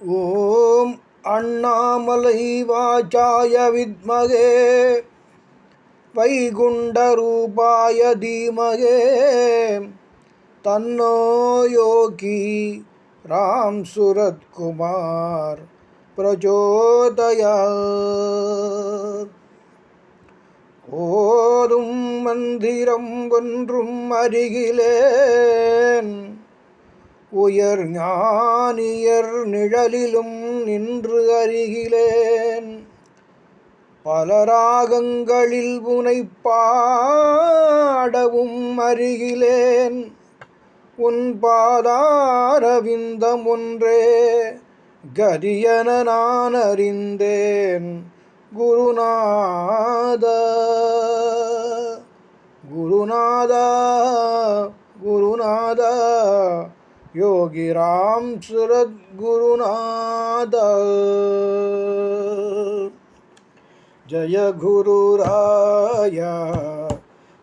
ஓம் அண்ணாமலை வாசாய வித்மகே வைகுண்டரூபாய தீமகே தன்னோ யோகி ராம் சுரத்குமார் பிரச்சோதயாத். ஓதும் மந்திரம் ஒன்றும் அருகிலேன், உயர் ஞானியர் நிழலிலும் நின்று அருகிலேன். பல ராகங்களில் புனைப் பாடவும் அருகிலேன். உன் பாதாரவிந்தம் ஒன்றே கரியென நான் அறிந்தேன். குருநாதா குருநாதா குருநாதா யோகி ராம் சுரத் குருநாதா. ஜய குருராயா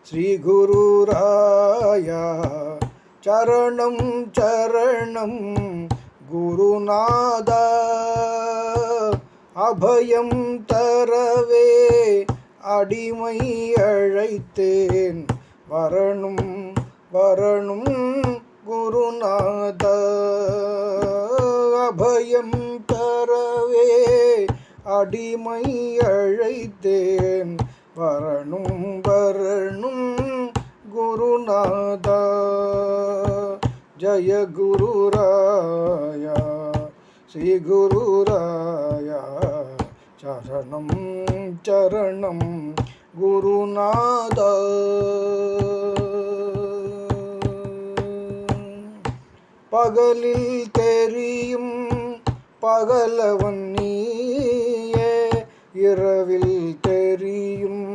ஸ்ரீ குருராயா சரணம் சரணம் குருநாதா. அபயம் தரவே அடிமை அழைத்தேன், வரணும் வரணும் குருநாதா. அபயம் தரவே அடிமை அழைத்தேன், வரணும் வரணும் குருநாதா. ஜய குருராயா ஸ்ரீ குருராயா சரணம் சரணம் குருநாதா. பகலில் தெரியும் பகலவன் நீயே, இரவில் தெரியும்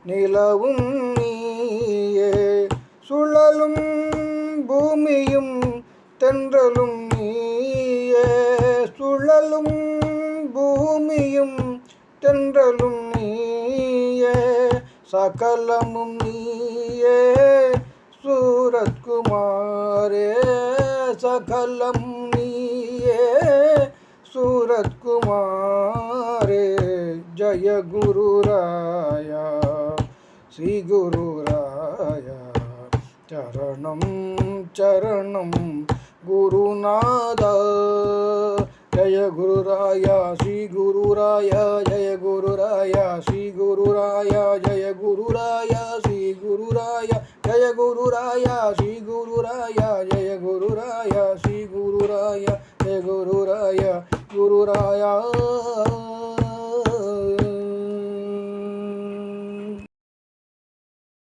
நிலவும் நீயே. சுழலும் பூமியும் தென்றலும் நீயே, சுழலும் பூமியும் தென்றலும் நீயே. சகலமும் நீயே சூரத்குமாரே, சகலம் நீயே சூரத்குமாரே. ஜய குருராயா ஸ்ரீ குருராயா சரணம் சரணம் குருநாதா. ஜய குருராயா ஸ்ரீ குருராயா ஜய குருராயா ஸ்ரீ குருராயா ஜய குருராயா ஸ்ரீ குருராயா ஜய குருராயா ஸ்ரீ குருராயா ஜய குருராயா ஸ்ரீ குருராயா ஜய குருராயா குருராயா.